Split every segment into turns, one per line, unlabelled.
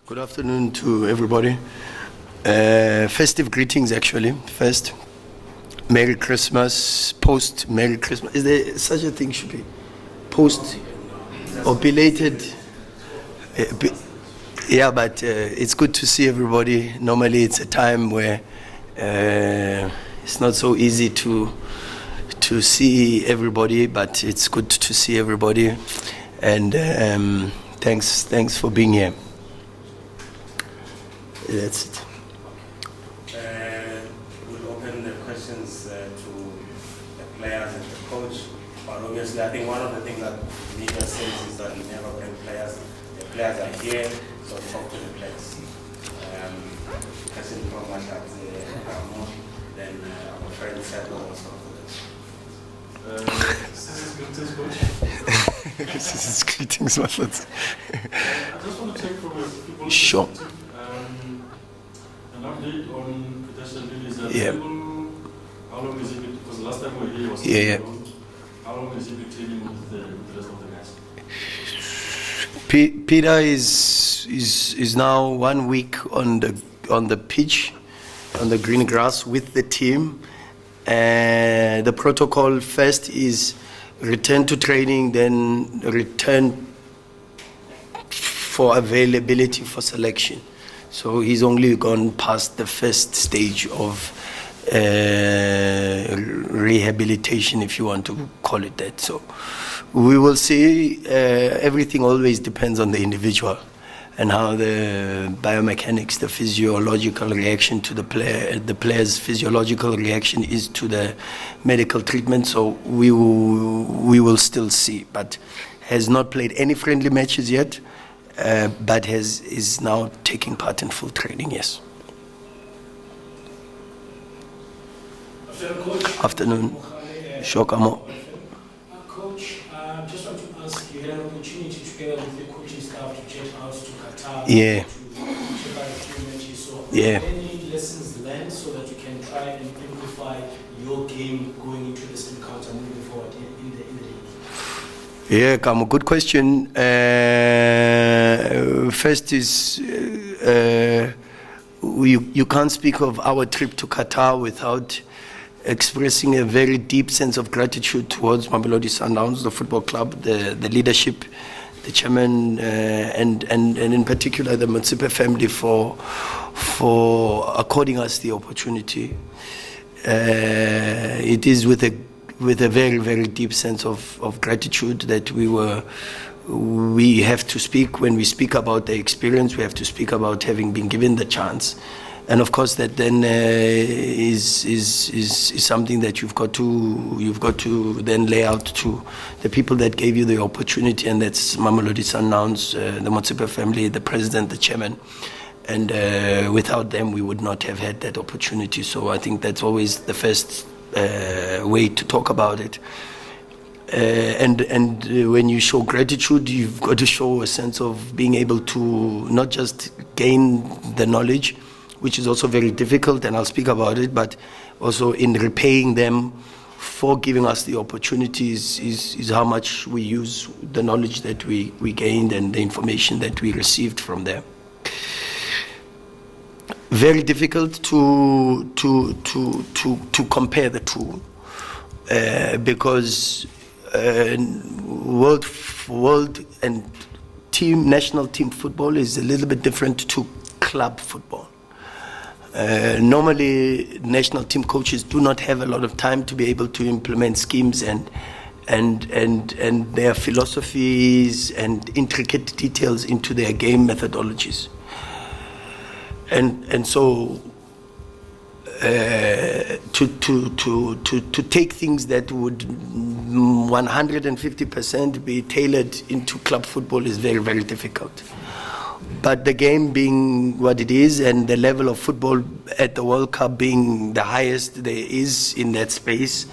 Good afternoon to everybody. Festive greetings, actually. First, Merry Christmas, post Merry Christmas. Is there such a thing? Should be post or belated? Yeah, but it's good to see everybody. Normally, it's a time where it's not so easy to see everybody, but it's good to see everybody. And thanks for being here. That's it.
We'll open the questions to the players and the coach. But obviously, I think one of the things that media says is that we never bring players. The players are here, so talk to the players. Question from my side, then our friend said also.
This is greetings, my friends.
I just want to take from a football
Sure.
perspective, an update on Peter Lilies.
Yeah.
How long is he? Because the last time we were here he was
Yeah.
How long is he been training with the rest of the guys?
Peter is now 1 week on the pitch, on the green grass with the team. The protocol first is return to training, then return for availability for selection. So he's only gone past the first stage of rehabilitation, if you want to call it that. So we will see. Everything always depends on the individual and how the biomechanics, the physiological reaction to the player's physiological reaction is to the medical treatment. So we will still see, but has not played any friendly matches yet, but is now taking part in full training. Yes. Afternoon, Shokamo.
Coach, just want to ask, you had an opportunity together with the coaching staff to jet out to Qatar
Yeah.
to check out a few matches. So
Yeah.
any lessons learned so that you can try and amplify your game going into this encounter moving forward in the league?
Yeah, Kamo, good question. First is you can't speak of our trip to Qatar without expressing a very deep sense of gratitude towards Mamelodi Sundowns, the football club, the leadership, the chairman, and in particular the Motsepe family for according us the opportunity. It is with a very, very deep sense of gratitude that we have to speak. When we speak about the experience, we have to speak about having been given the chance. And of course, that then is something that you've got to then lay out to the people that gave you the opportunity, and that's Mamelodi Sundowns, the Motsepe family, the president, the chairman, and without them, we would not have had that opportunity. So I think that's always the first way to talk about it. And when you show gratitude, you've got to show a sense of being able to not just gain the knowledge, which is also very difficult, and I'll speak about it, but also in repaying them for giving us the opportunities is how much we use the knowledge that we gained and the information that we received from them. Very difficult to compare the two because world and national team football is a little bit different to club football. Normally, national team coaches do not have a lot of time to be able to implement schemes and their philosophies and intricate details into their game methodologies. And so to take things that would 150% be tailored into club football is very, very difficult. But the game being what it is, and the level of football at the World Cup being the highest there is in that space,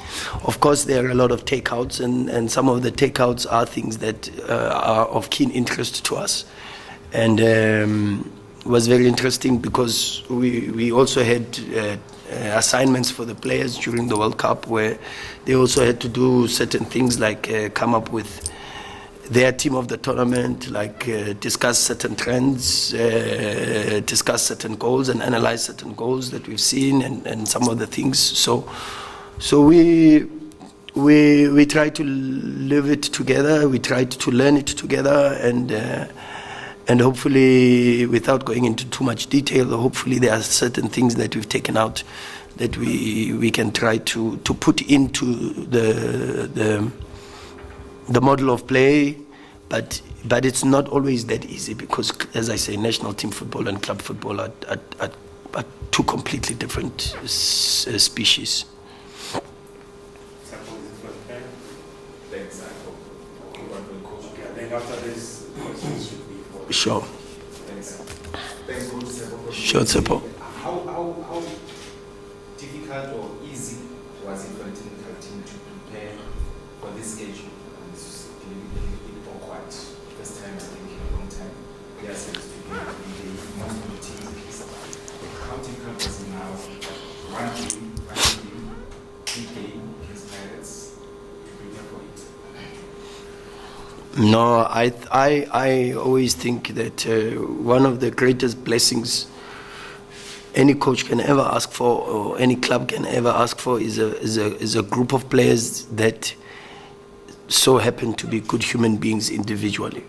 of course there are a lot of takeouts, and some of the takeouts are things that are of keen interest to us. And it was very interesting because we also had assignments for the players during the World Cup where they also had to do certain things like come up with their team of the tournament, like discuss certain trends, discuss certain goals, and analyze certain goals that we've seen and some of the things. So we try to live it together. We try to learn it together, and hopefully, without going into too much detail, hopefully there are certain things that we've taken out that we can try to put into the model of play, but it's not always that easy because, as I say, national team football and club football are two completely different species.
Thanks, I think after this, questions should be for...
Sure.
Thanks. Thanks, Coach.
Sure, Tsepo.
How difficult or easy was it for the technical team to prepare for this schedule? It's a little awkward. First time, I think, in a long time. They are supposed to be most of the teams. How difficult was it now? One game, big game against Pirates to prepare for it?
No, I always think that one of the greatest blessings any coach can ever ask for, or any club can ever ask for, is a group of players that so happen to be good human beings individually.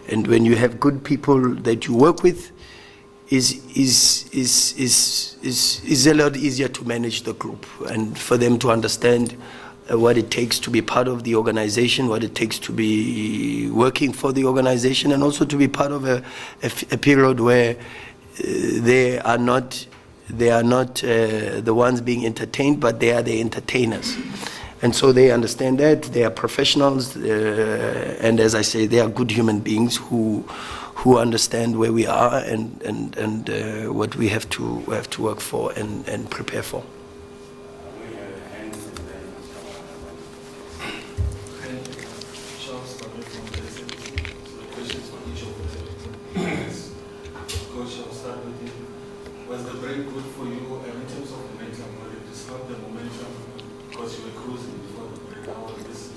And when you have good people that you work with, is a lot easier to manage the group and for them to understand what it takes to be part of the organization, what it takes to be working for the organization, and also to be part of a period where they are not the ones being entertained, but they are the entertainers. And so they understand that, they are professionals, and as I say, they are good human beings who understand where we are and what we have to work for and prepare for.
Coach, I'll start with you. Was the break good for you in terms of momentum? Or did it disrupt the momentum because you were cruising before the break? How was this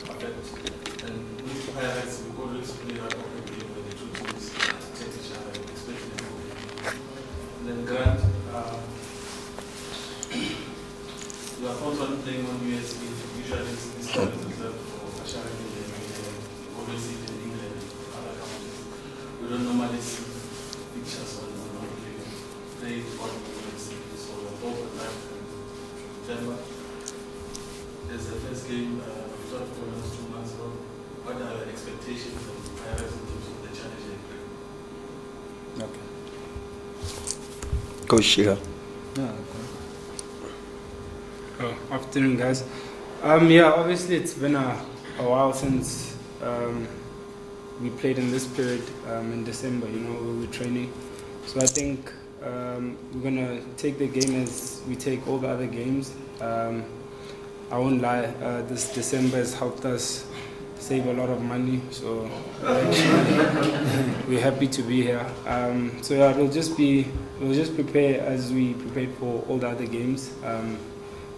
affect? And with Pirates, we always play that open game where the two teams take each other, especially in the and then Grant, your thoughts on playing on USB? Usually this time is reserved for Ashari in the always see it in England and other countries. We don't normally see pictures on play on USB. So your thoughts on that from Themba? There's the first game we thought for almost 2 months ago. What are your expectations from Pirates in terms of the challenge they play?
Okay.
Coach Shira.
Afternoon, guys. Yeah, obviously it's been a while since we played in this period in December, we were training. So I think we're going to take the game as we take all the other games. I won't lie, this December has helped us save a lot of money, so we're happy to be here. So yeah, we'll just prepare as we prepared for all the other games,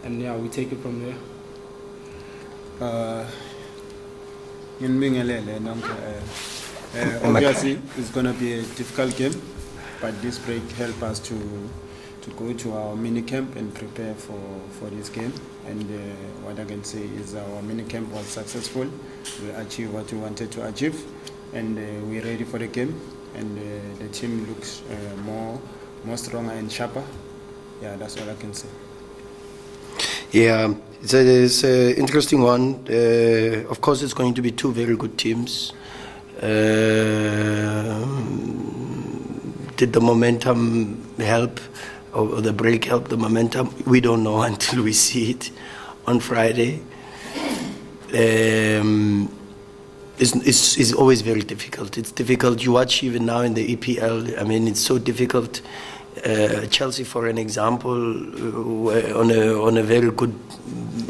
and yeah, we take it from there.
Obviously, it's going to be a difficult game, but this break helps us to go to our mini camp and prepare for this game. And what I can say is our mini camp was successful. We achieved what we wanted to achieve, and we're ready for the game. And the team looks more stronger and sharper. Yeah, that's all I can say.
Yeah, it's an interesting one. Of course, it's going to be two very good teams. Did the momentum help, or the break help the momentum? We don't know until we see it on Friday. It's always very difficult. It's difficult. You watch even now in the EPL. I mean, it's so difficult. Chelsea, for an example, on a very good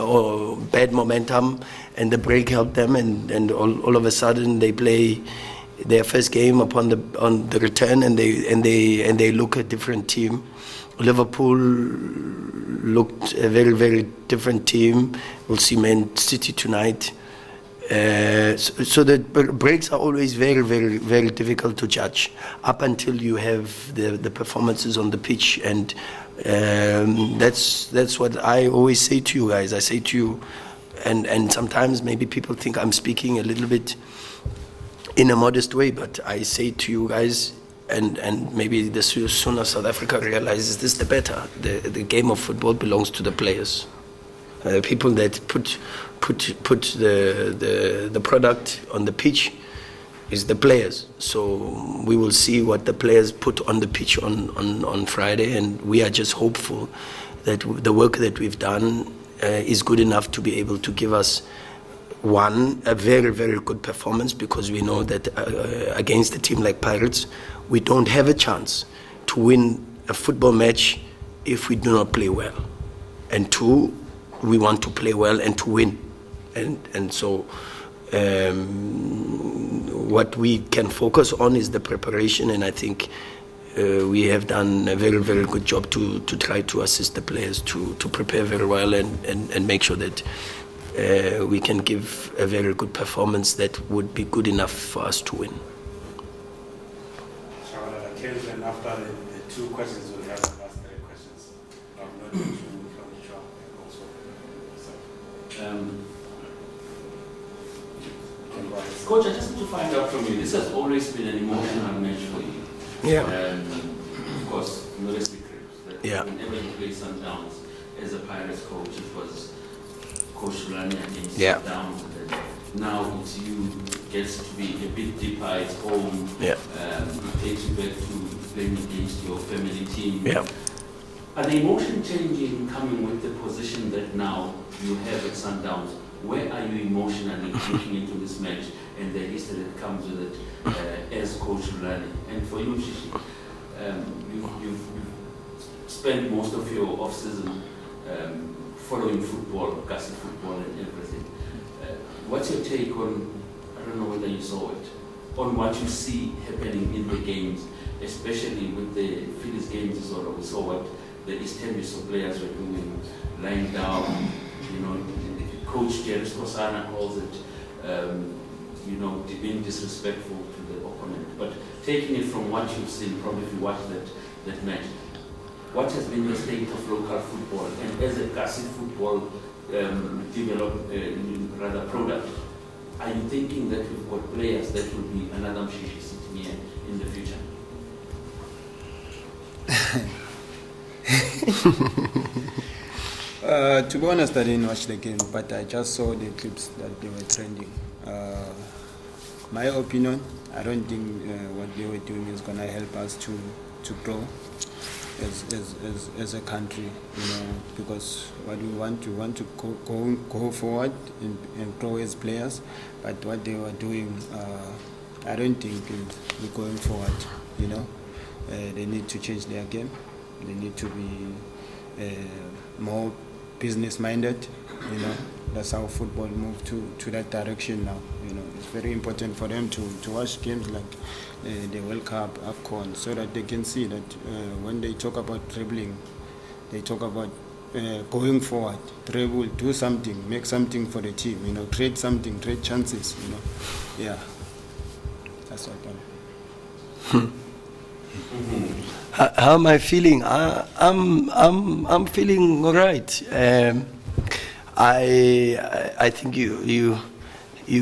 or bad momentum, and the break helped them, and all of a sudden they play their first game on the return, and they look a different team. Liverpool looked a very, very different team. We'll see Man City tonight. So the breaks are always very, very, very difficult to judge up until you have the performances on the pitch, and that's what I always say to you guys. I say to you, and sometimes maybe people think I'm speaking a little bit in a modest way, but I say to you guys, and maybe the sooner South Africa realizes this, the better. The game of football belongs to the players. People that put the product on the pitch is the players. So we will see what the players put on the pitch on Friday, and we are just hopeful that the work that we've done is good enough to be able to give us a very, very good performance, because we know that against a team like Pirates, we don't have a chance to win a football match if we do not play well. And two, we want to play well and to win. And so what we can focus on is the preparation, and I think we have done a very, very good job to try to assist the players to prepare very well and make sure that we can give a very good performance that would be good enough for us to win.
And after the two questions, we'll have the last three questions. Not from each one, and also.
Coach, I just want to find out from you, this has always been an emotional match for you.
Yeah.
Of course, no secrets.
Yeah.
Whenever you play Sundowns as a Pirates coach, it was Coach Rulani against Sundowns. Now it's you, gets to be a bit deeper at home.
Yeah.
It takes you back to playing against your family team.
Yeah.
Are the emotion changing coming with the position that now you have at Sundowns? Where are you emotionally looking into this match and the history that comes with it as Coach Rulani? And for you, Shishi, you've spent most of your off-season following football, Kasi football and everything. What's your take on, I don't know whether you saw it, on what you see happening in the games, especially with the Phillies games disorder? We saw what the East Hemisphere players were doing, lying down, Coach Jerry Skosana calls it, being disrespectful to the opponent. But taking it from what you've seen, probably if you watched that match, what has been the state of local football, and as a Kasi football product, are you thinking that we've got players that will be another Mshishi sitting here in the future?
To be honest, I didn't watch the game, but I just saw the clips that they were trending. My opinion, I don't think what they were doing is going to help us to grow as a country, because what we want to go forward and grow as players, but what they were doing, I don't think we're going forward. They need to change their game. They need to be more business-minded. That's how football moved to that direction now. It's very important for them to watch games like the World Cup, AFCON, so that they can see that when they talk about dribbling, they talk about going forward, dribble, do something, make something for the team, create something, create chances, Yeah, that's what I'm.
How am I feeling? I'm feeling all right. I think you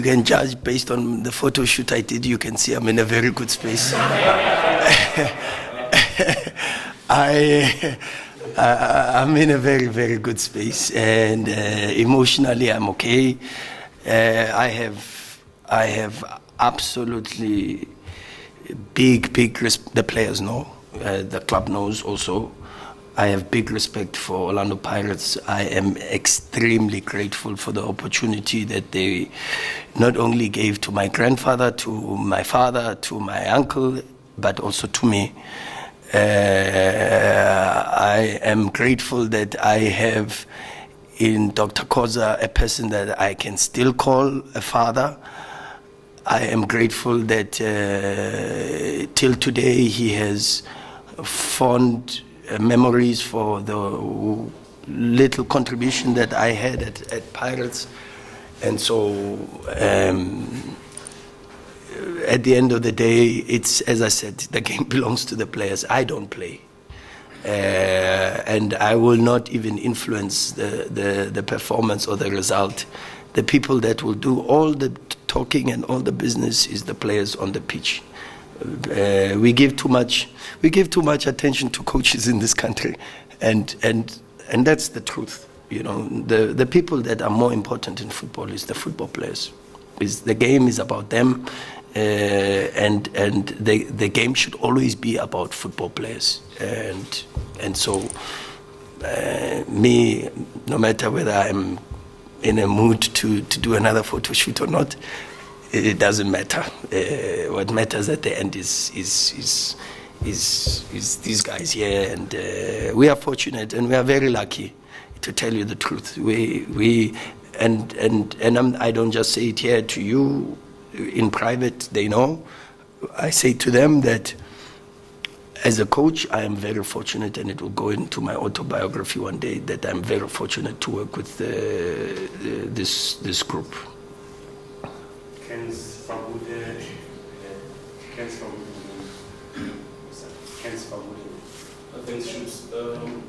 can judge based on the photo shoot I did. You can see I'm in a very good space. I'm in a very, very good space, and emotionally I'm okay. I have absolutely big the players know, the club knows also. I have big respect for Orlando Pirates. I am extremely grateful for the opportunity that they not only gave to my grandfather, to my father, to my uncle, but also to me. I am grateful that I have in Dr. Koza a person that I can still call a father. I am grateful that till today he has fond memories for the little contribution that I had at Pirates. And so at the end of the day, it's, as I said, the game belongs to the players. I don't play. And I will not even influence the performance or the result. The people that will do all the talking and all the business is the players on the pitch. We give too much attention to coaches in this country, and that's the truth. You know, the people that are more important in football is the football players. The game is about them, and the game should always be about football players. And so me, no matter whether I'm in a mood to do another photo shoot or not, it doesn't matter. What matters at the end is these guys here, and we are fortunate and we are very lucky, to tell you the truth. I don't just say it here to you in private. They know. I say to them that as a coach, I am very fortunate, and it will go into my autobiography one day, that I'm very fortunate to work with this group.
Ken's from
Thanks, Shoots.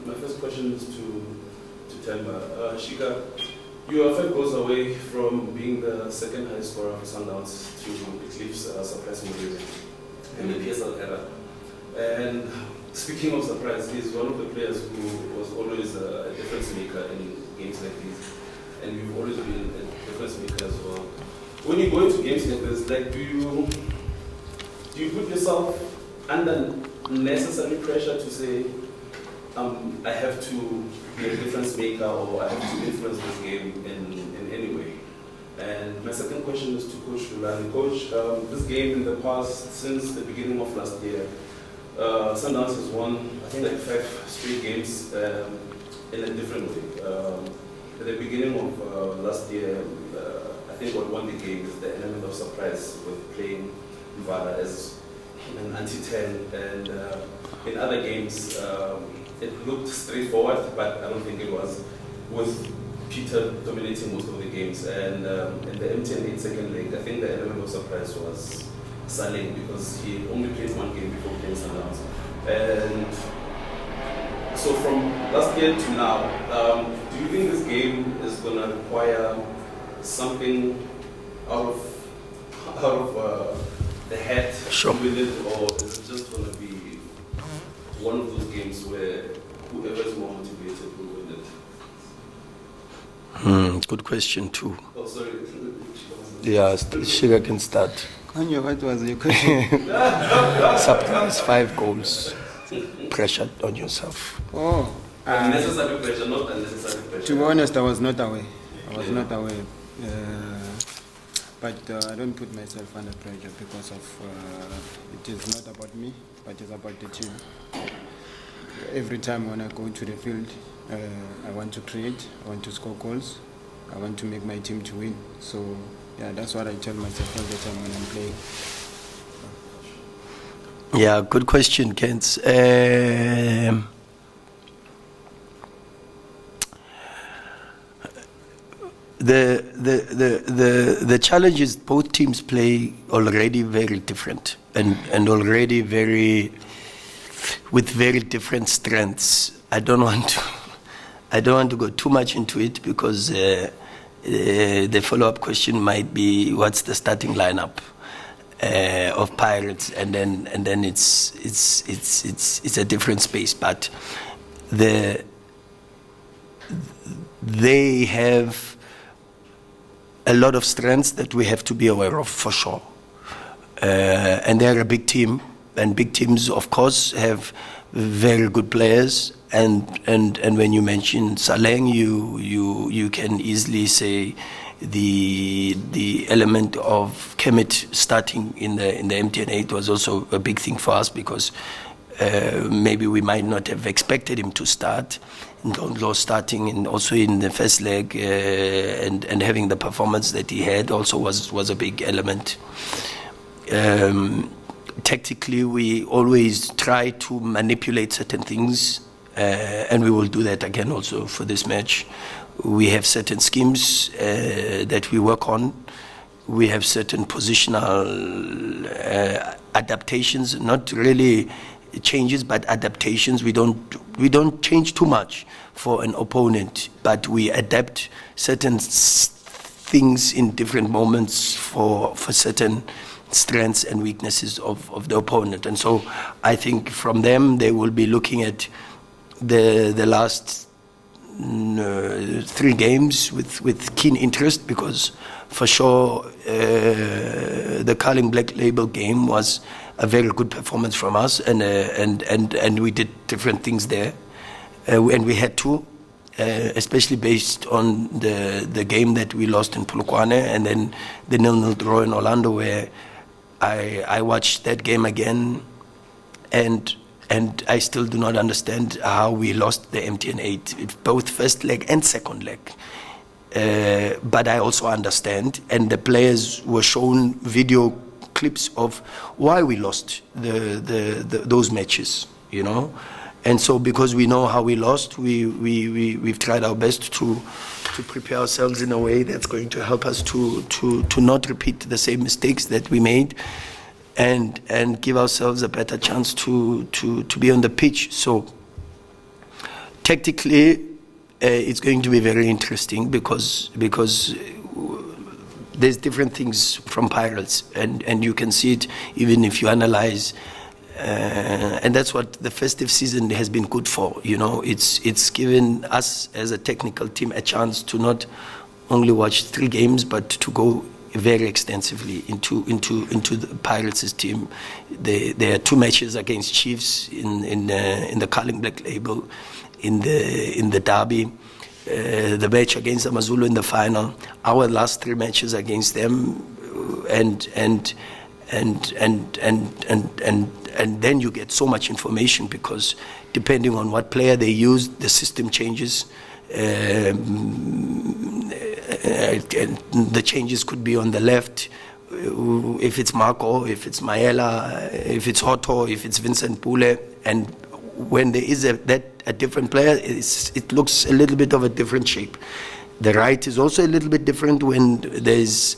My first question is to Themba. Shika, you are 5 goals away from being the second highest scorer for Sundowns to eclipse Surprise Mamelodi in the PSL era. And speaking of surprise, he's one of the players who was always a difference maker in games like these. And you've always been a difference maker as well. When you go into games like this, like, do you put yourself under necessary pressure to say, I have to be a difference maker, or I have to influence this game in any way? And my second question is to Coach Rulani. Coach, this game in the past, since the beginning of last year, Sundowns has won, I think, like 5 straight games in a different way. At the beginning of last year, I think what won the game is the element of surprise with playing Mvala as an anti-10, and in other games it looked straightforward, but I don't think it was, with Peter dominating most of the games. And in the MTN 8-second leg, I think the element of surprise was Zwane, because he only played 1 game before playing Sundowns. And so from last year to now, do you think this game is going to require something out of the head with it, or is it just going to be one of those games where whoever is more motivated will win it?
Good question too.
Oh, sorry.
Yeah, Sugar can start.
Kanye, what was your question?
Surprise, 5 goals. Pressure on yourself.
Oh,
Necessary pressure, not unnecessary pressure.
to be honest, I was not aware. But I don't put myself under pressure because of it is not about me, but it's about the team. Every time when I go to the field, I want to create, I want to score goals, I want to make my team to win. So yeah, that's what I tell myself all the time when I'm playing.
Yeah, good question, Kent. The challenge is both teams play already very different and already with very different strengths. I don't want to go too much into it, because the follow-up question might be, what's the starting lineup of Pirates, and then it's a different space. But they have a lot of strengths that we have to be aware of, for sure. And they're a big team, and big teams, of course, have very good players. And when you mention Saleng, you can easily say the element of Kemet starting in the MTN 8 was also a big thing for us, because maybe we might not have expected him to start. Ndlondlo starting also in the first leg and having the performance that he had also was a big element. Tactically, we always try to manipulate certain things, and we will do that again also for this match. We have certain schemes that we work on. We have certain positional adaptations, not really changes, but adaptations. We don't change too much for an opponent, but we adapt certain things in different moments for certain strengths and weaknesses of the opponent. And so I think from them they will be looking at the last 3 games with keen interest, because for sure the Carling Black Label game was a very good performance from us, and we did different things there, and we had to, especially based on the game that we lost in Polokwane and then the 0-0 draw in Orlando, where I watched that game again, and I still do not understand how we lost the MTN 8, both first leg and second leg. But I also understand, and the players were shown video clips of why we lost those matches, you know. And so because we know how we lost, we've tried our best to prepare ourselves in a way that's going to help us to not repeat the same mistakes that we made, and give ourselves a better chance to be on the pitch. So tactically, it's going to be very interesting because there's different things from Pirates, and you can see it even if you analyze. And that's what the festive season has been good for. You know, it's given us as a technical team a chance to not only watch 3 games, but to go very extensively into the Pirates' team. There are 2 matches against Chiefs in the Carling Black Label, in the derby, the match against Amazulu in the final. Our last 3 matches against them, and then you get so much information, because depending on what player they use, the system changes. The changes could be on the left, if it's Marco, if it's Maela, if it's Otto, if it's Vincent Pule. And when there is a different player, it looks a little bit of a different shape. The right is also a little bit different when there's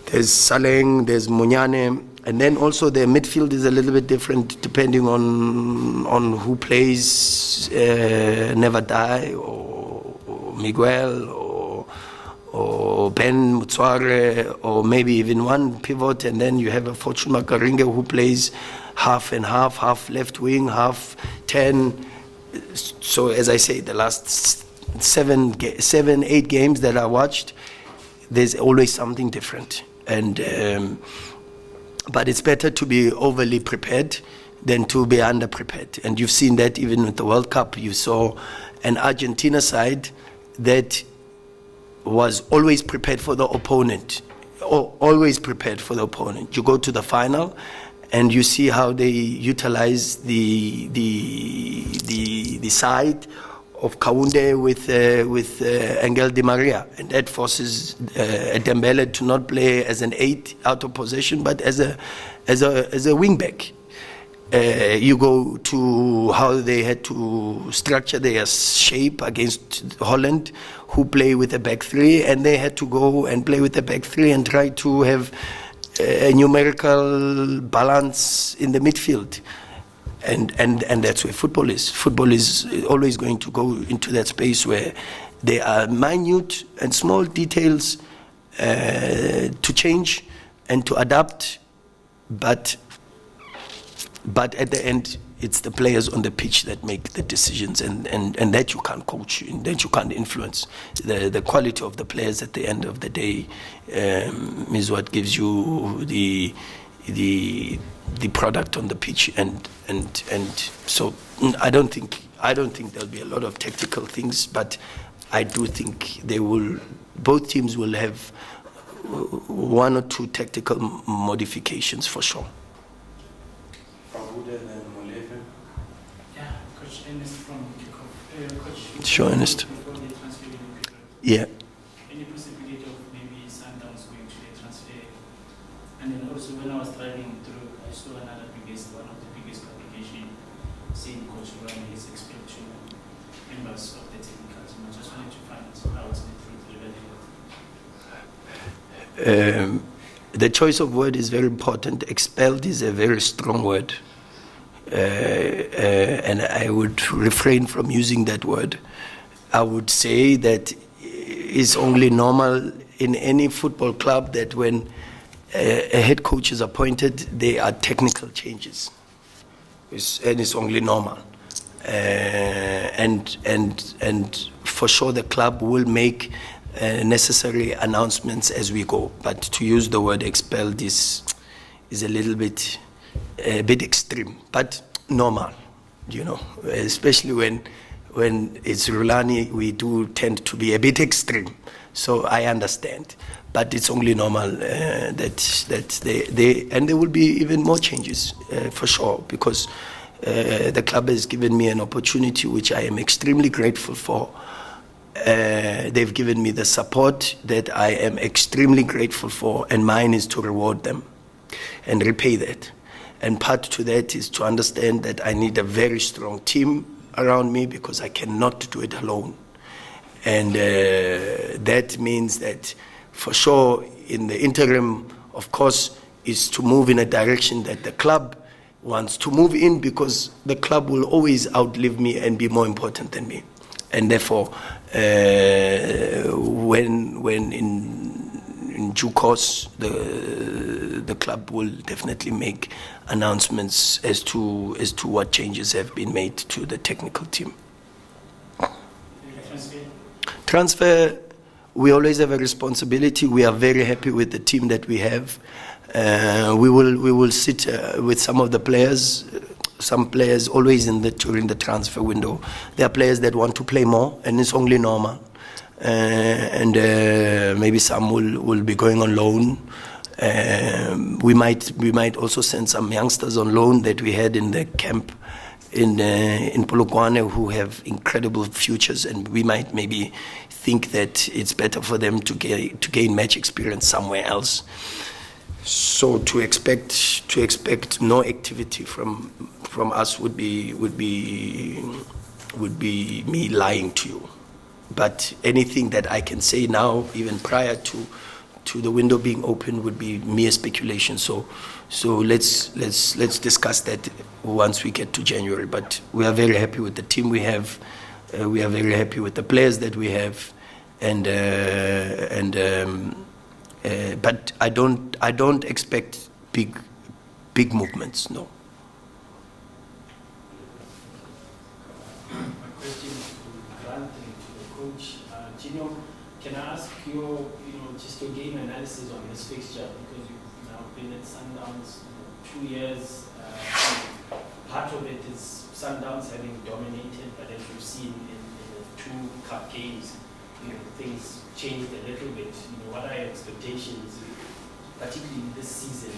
Saleng, there's Munyane, and then also the midfield is a little bit different depending on who plays Never Die, or Miguel, or Ben Mutsware, or maybe even one pivot, and then you have a Fortune Makaringa who plays half and half left wing, half 10. So as I say, the last 7-8 games that I watched, there's always something different. And but it's better to be overly prepared than to be under-prepared. And you've seen that even with the World Cup. You saw an Argentina side that was always prepared for the opponent, always prepared for the opponent. You go to the final, and you see how they utilize the side of Kaunde with Angel Di Maria, and that forces Dembele to not play as an 8 out of possession, but as a wing back. You go to how they had to structure their shape against Holland, who play with a back 3, and they had to go and play with a back 3 and try to have a numerical balance in the midfield. And that's where football is. Football is always going to go into that space where there are minute and small details to change and to adapt, but at the end, it's the players on the pitch that make the decisions, and that you can't coach, and that you can't influence. The quality of the players at the end of the day is what gives you the product on the pitch, and so I don't think there'll be a lot of tactical things, but I do think both teams will have 1 or 2 tactical modifications for sure.
Yeah, Coach Ernest from Coach.
Sure, Ernest. Yeah.
Any possibility of maybe Sundowns going to the transfer? And then also when I was driving through, I saw one of the biggest publication saying Coach Rulani is expected to members of the technical team. I just wanted to find out how it's been.
The choice of word is very important. Expelled is a very strong word. And I would refrain from using that word. I would say that it's only normal in any football club that when a head coach is appointed, there are technical changes. And it's only normal. And for sure the club will make necessary announcements as we go. But to use the word expelled is a little bit extreme, but normal, you know, especially when it's Rulani, we do tend to be a bit extreme. So I understand, but it's only normal that there will be even more changes for sure, because the club has given me an opportunity which I am extremely grateful for. They've given me the support that I am extremely grateful for, and mine is to reward them and repay that. And part to that is to understand that I need a very strong team around me, because I cannot do it alone. And that means that for sure in the interim, of course, is to move in a direction that the club wants to move in, because the club will always outlive me and be more important than me. And therefore, when in due course, the club will definitely make announcements as to what changes have been made to the technical team. Transfer, we always have a responsibility. We are very happy with the team that we have. We will sit with some of the players. Some players always during the transfer window. There are players that want to play more, and it's only normal. And maybe some will be going on loan. We might also send some youngsters on loan that we had in the camp in Polokwane, who have incredible futures, and we might maybe think that it's better for them to gain match experience somewhere else. So to expect no activity from us would be me lying to you. But anything that I can say now, even prior to the window being open, would be mere speculation. So let's discuss that once we get to January. But we are very happy with the team we have. We are very happy with the players that we have, but I don't expect big movements. No.
Gino, can I ask just your game analysis on this fixture, because you've now been at Sundowns 2 years. Part of it is Sundowns having dominated, but as we've seen in the 2 cup games, things changed a little bit. What are your expectations, particularly this season,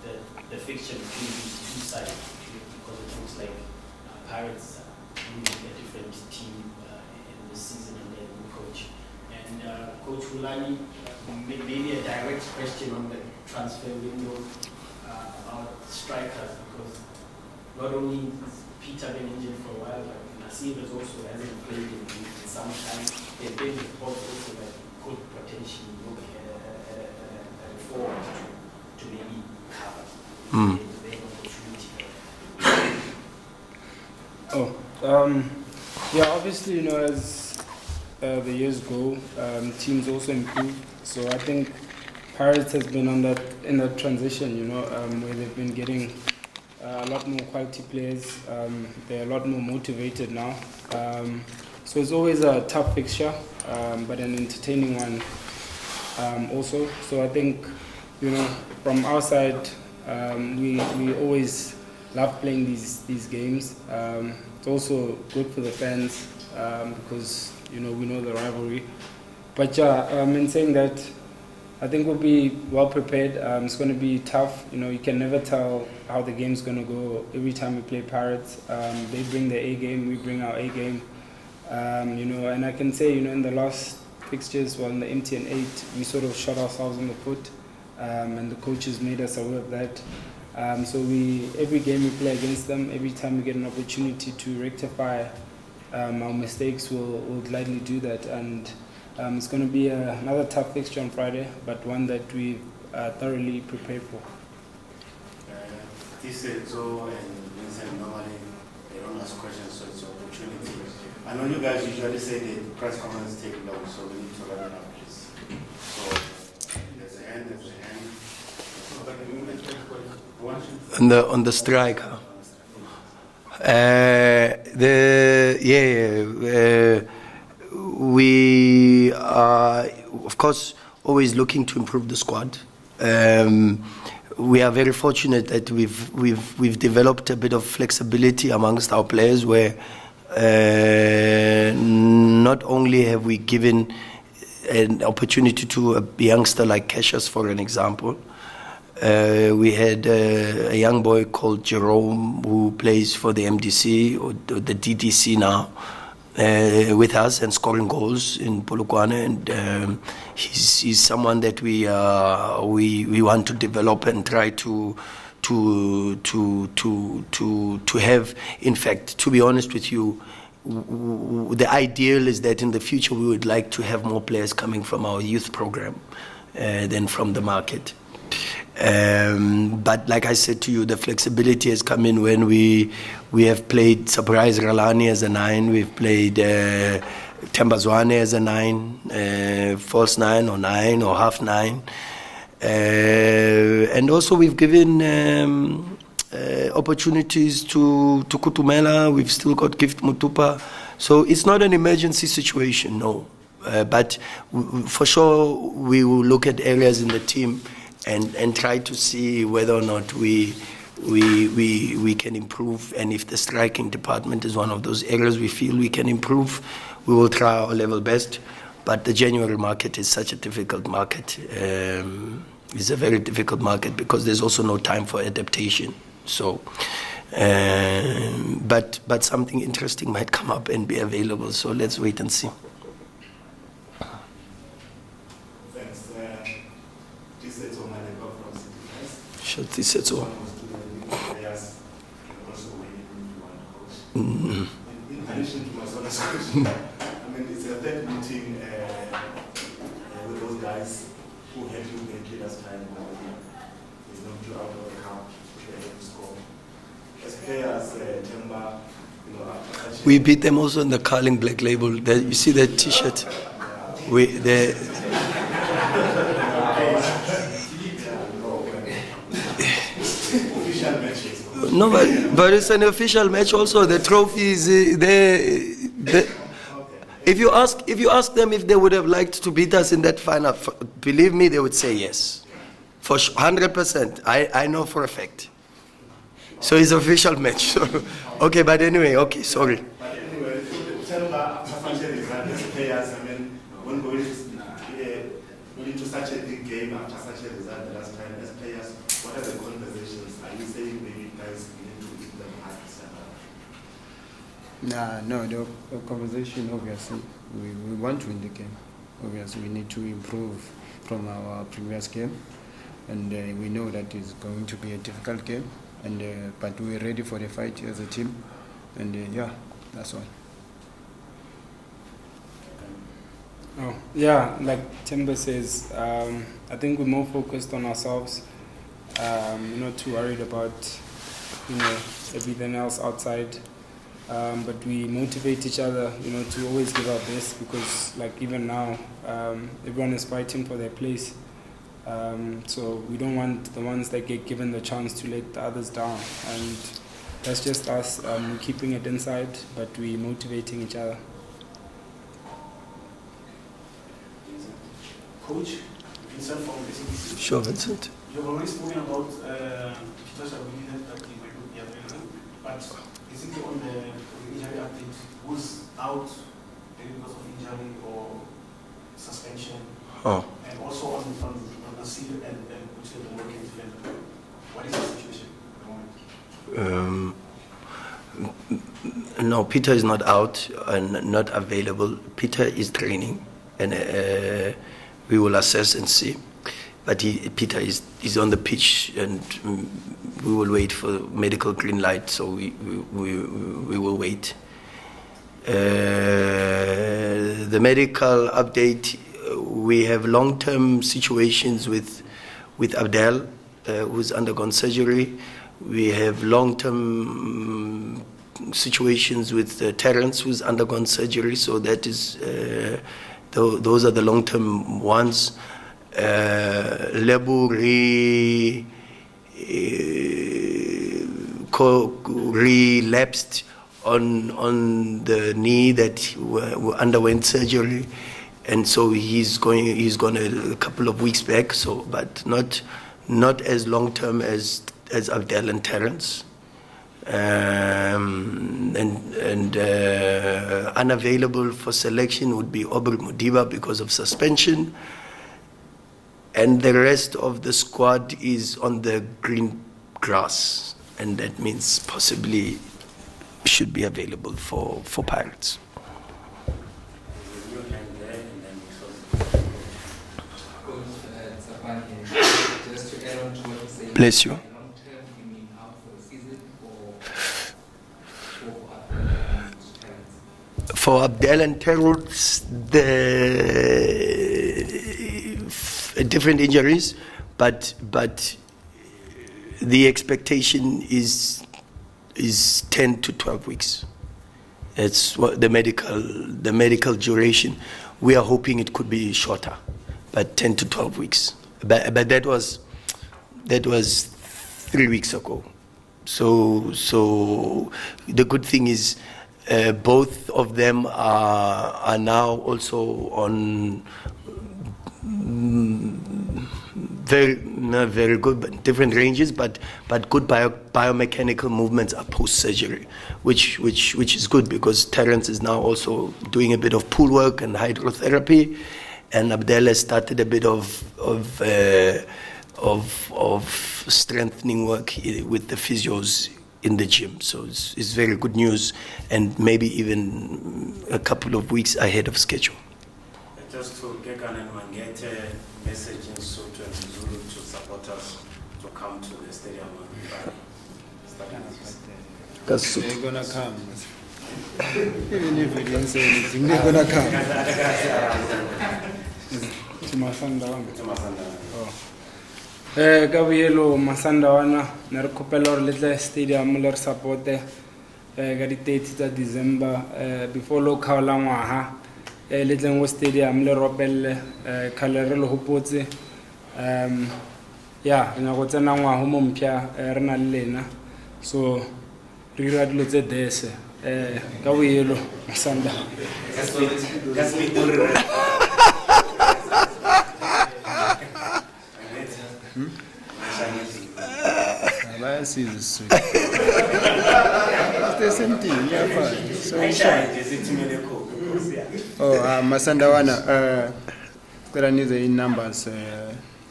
in the fixture between these 2 sides? Because it looks like Pirates are really a different team this season under the new coach. And Coach Rulani, maybe a direct question on the transfer window about strikers, because not only has Peter been injured for a while, but Nasir also hasn't played in some time. There's been reports also that could potentially look at a forward to maybe cover the opportunity.
Yeah, obviously, as the years go, teams also improve. So I think Pirates has been in that transition, where they've been getting a lot more quality players. They're a lot more motivated now. So it's always a tough fixture, but an entertaining one also. So I think, from our side, we always love playing these games. It's also good for the fans because we know the rivalry. But in saying that, I think we'll be well prepared. It's going to be tough. You can never tell how the game's going to go every time we play Pirates. They bring their A game, we bring our A game. And I can say, in the last fixtures, in the MTN 8, we sort of shot ourselves in the foot, and the coaches made us aware of that. So every game we play against them, every time we get an opportunity to rectify our mistakes, we'll gladly do that. And it's going to be another tough fixture on Friday, but one that we've thoroughly prepared for.
This is Joe and Vincent normally they don't ask questions, so it's an opportunity. I know you guys usually say the press conference take long, so we need to run it up, please. So there's a hand.
On the striker. We are, of course, always looking to improve the squad. We are very fortunate that we've developed a bit of flexibility amongst our players, where not only have we given an opportunity to a youngster like Cassius, for an example. We had a young boy called Jerome who plays for the MDC or the DDC now with us and scoring goals in Polokwane, and he's someone that we want to develop and try to have. In fact, to be honest with you, the ideal is that in the future we would like to have more players coming from our youth program than from the market. But like I said to you, the flexibility has come in when we have played Surprise Rulani as a 9, we've played Themba Zwane as a 9, false 9 or 9 or half 9. And also we've given opportunities to Kutumela. We've still got Gift Mutupa. So it's not an emergency situation, no. But for sure we will look at areas in the team and try to see whether or not we can improve. And if the striking department is one of those areas we feel we can improve, we will try our level best. But the January market is such a difficult market. It's a very difficult market because there's also no time for adaptation. So, but something interesting might come up and be available. So let's wait and see.
Thanks. This is all my neighbor from City.
Sure, this is all.
In addition to my son's question, I mean, it's a third meeting with those guys who had you in last time. They knocked you out of the cup, to score. As players, Themba, after such
We beat them also in the Carling Black Label. You see that T-shirt?
official matches.
No, but it's an official match also. The trophy is there. If you ask them if they would have liked to beat us in that final, believe me, they would say yes. For 100%. I know for a fact. So it's an official match. Okay, but anyway, okay, sorry.
But anyway, Themba, after such a result, as players, I mean, when going into such a big game after such a result the last time, as players, what are the conversations? Are you saying maybe guys need to eat them hard?
No, the conversation, obviously, we want to win the game. Obviously, we need to improve from our previous game, and we know that it's going to be a difficult game, and but we're ready for the fight as a team, and yeah, that's all.
Oh, yeah, like Themba says, I think we're more focused on ourselves. We're not too worried about, everything else outside. But we motivate each other, to always give our best, because like even now, everyone is fighting for their place. So we don't want the ones that get given the chance to let the others down. And that's just us keeping it inside, but we motivating each other.
Coach, Vincent from the CBC.
Sure, Vincent.
You've already spoken about Fixture that he might not be available, but is it on the injury update who's out maybe because of injury or suspension?
Oh.
And also on the field and putting the working defender. What is the situation at the moment?
No, Peter is not out and not available. Peter is training, and we will assess and see. But Peter is on the pitch, and we will wait for medical green light. So we will wait. The medical update, we have long-term situations with Abdel, who's undergone surgery. We have long-term situations with Terence, who's undergone surgery. So that is, those are the long-term ones. Lebu relapsed on the knee that underwent surgery, and so he's gone a couple of weeks back. So, but not as long term as Abdel and Terence. Unavailable for selection would be Aubrey Modiba because of suspension, and the rest of the squad is on the green grass, and that means possibly should be available for Pirates.
Just to add on to what you say.
Bless you.
Long term, you mean out for the season or
For Abdel and Terence, the different injuries, but the expectation is 10 to 12 weeks. It's what the medical duration. We are hoping it could be shorter, but 10 to 12 weeks. But that was 3 weeks ago. So the good thing is both of them are now also on not very good, but different ranges, but good biomechanical movements are post-surgery, which is good because Terence is now also doing a bit of pool work and hydrotherapy, and Abdel has started a bit of strengthening work with the physios in the gym. So it's very good news, and maybe even a couple of weeks ahead of schedule.
Just to Kekana and Mangete, message in Sotho and Zulu to support us to come to the stadium on Friday.
They're gonna come. Even if we didn't say anything, they're gonna come.
To Masandawana. Ka boelo Masandawana ne re khopela gore le tle stadium le re supporte ka di 30 tsa December before lo khaola ngwaga le tleng go stadium le ropelle khale re le hopotse ya nya go tsena ngwaga mo mpya re na le lena, so re dira dilo tse dese ka boelo Masandawana.
That's easy. It's the same thing. Yeah, fine. So Masandawana, there need the numbers.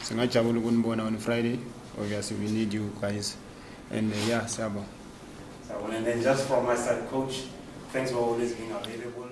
Singajabulu kunibona on Friday. Obviously, we need you guys. And yeah, Sabo.
And then just from my side, coach, thanks for always being available.